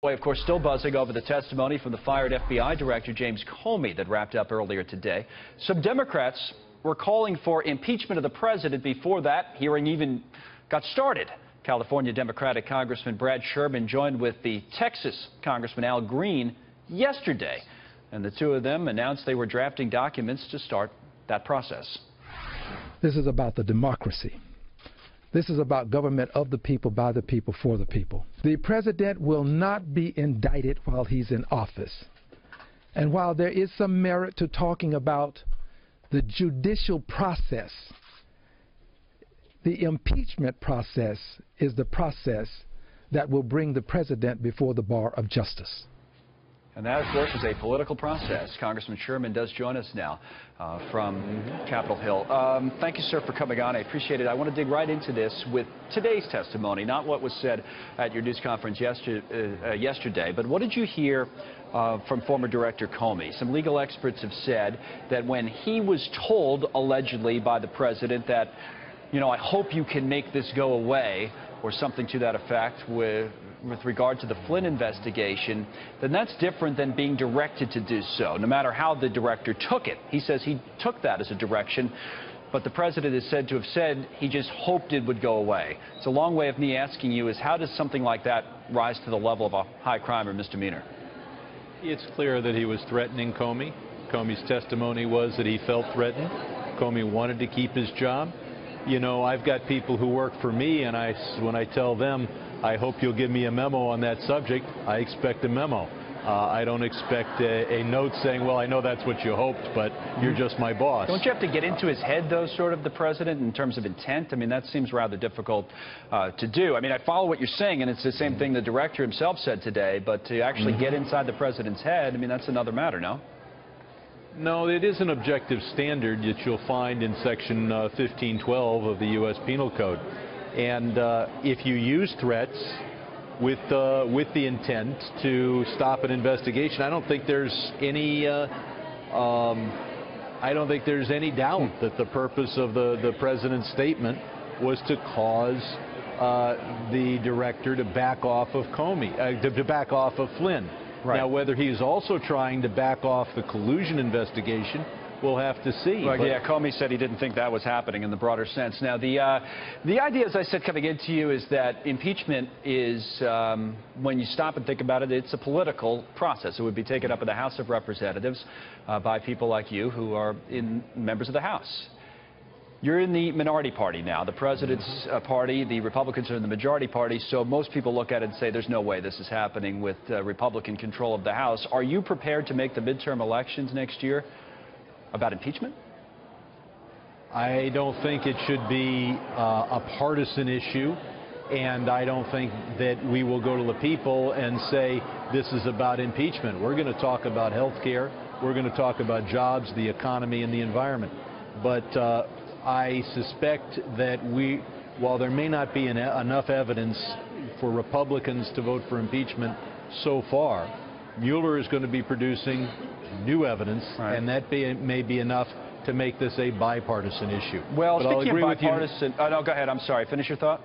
Of course, still buzzing over the testimony from the fired FBI Director James Comey that wrapped up earlier today. Some Democrats were calling for impeachment of the president before that hearing even got started. California Democratic Congressman Brad Sherman joined with the Texas Congressman Al Green yesterday, and the two of them announced they were drafting documents to start that process. This is about the democracy. This is about government of the people, by the people, for the people. The president will not be indicted while he's in office. And while there is some merit to talking about the judicial process, the impeachment process is the process that will bring the president before the bar of justice. And that, of course, is a political process. Congressman Sherman does join us now from Capitol Hill. Thank you, sir, for coming on. I appreciate it. I want to dig right into this with today's testimony, not what was said at your news conference yesterday, but what did you hear from former Director Comey? Some legal experts have said that when he was told, allegedly, by the president that, you know, I hope you can make this go away, or something to that effect with regard to the Flynn investigation, then that's different than being directed to do so, no matter how the director took it. He says he took that as a direction, but the president is said to have said he just hoped it would go away. It's a long way of me asking you is how does something like that rise to the level of a high crime or misdemeanor? It's clear that he was threatening Comey. Comey's testimony was that he felt threatened. Comey wanted to keep his job. You know, I've got people who work for me, and when I tell them, I hope you'll give me a memo on that subject, I expect a memo. I don't expect a note saying, well, I know that's what you hoped, but you're just my boss. Don't you have to get into his head, though, sort of, the president, in terms of intent? I mean, that seems rather difficult to do. I mean, I follow what you're saying, and it's the same thing the director himself said today, but to actually get inside the president's head, I mean, that's another matter, no? No, it is an objective standard that you'll find in Section 1512 of the U.S. Penal Code. And if you use threats with the intent to stop an investigation, I don't think there's any doubt that the purpose of the president's statement was to cause the director to back off of Comey, to back off of Flynn. Right. Now, whether he's also trying to back off the collusion investigation, we'll have to see. Well, yeah, Comey said he didn't think that was happening in the broader sense. Now, the idea, as I said coming into you, is that impeachment is, when you stop and think about it, it's a political process. It would be taken up in the House of Representatives by people like you who are members of the House. You're in the minority party now. The president's party, the Republicans are in the majority party, so most people look at it and say there's no way this is happening with Republican control of the House. Are you prepared to make the midterm elections next year about impeachment? I don't think it should be a partisan issue, and I don't think that we will go to the people and say this is about impeachment. We're going to talk about health care. We're going to talk about jobs, the economy, and the environment. But I suspect that while there may not be enough evidence for Republicans to vote for impeachment so far, Mueller is going to be producing new evidence, and that may be enough to make this a bipartisan issue. Well, speaking of bipartisan, no, go ahead. I'm sorry. Finish your thought.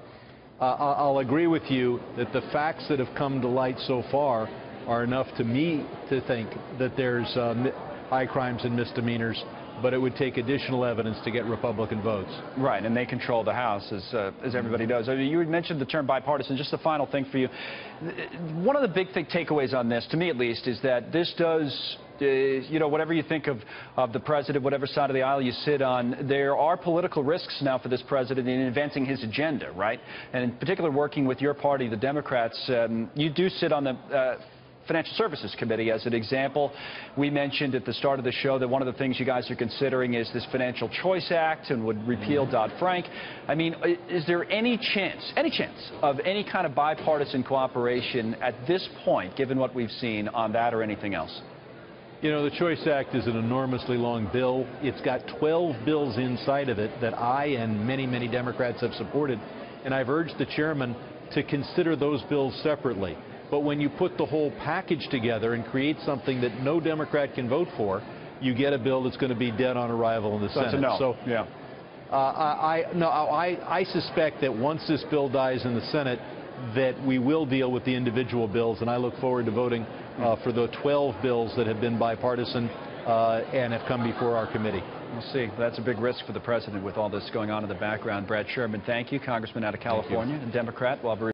I'll agree with you that the facts that have come to light so far are enough to me to think that there's high crimes and misdemeanors, but it would take additional evidence to get Republican votes. Right, and they control the House, as everybody knows. I mean, you mentioned the term bipartisan. Just the final thing for you. One of the big takeaways on this, to me at least, is that this does, you know, whatever you think of the president, whatever side of the aisle you sit on, there are political risks now for this president in advancing his agenda, right? And in particular, working with your party, the Democrats, you do sit on the Financial Services Committee. As an example, we mentioned at the start of the show that one of the things you guys are considering is this Financial Choice Act and would repeal Dodd-Frank. I mean, is there any chance of any kind of bipartisan cooperation at this point, given what we've seen on that or anything else? You know, the Choice Act is an enormously long bill. It's got 12 bills inside of it that I and many, many Democrats have supported, and I've urged the chairman to consider those bills separately. But when you put the whole package together and create something that no Democrat can vote for, you get a bill that's going to be dead on arrival in the Senate. No. So, yeah. I suspect that once this bill dies in the Senate, that we will deal with the individual bills, and I look forward to voting for the 12 bills that have been bipartisan and have come before our committee. We'll see. That's a big risk for the president with all this going on in the background. Brad Sherman, thank you. Congressman out of California, a Democrat. We'll have a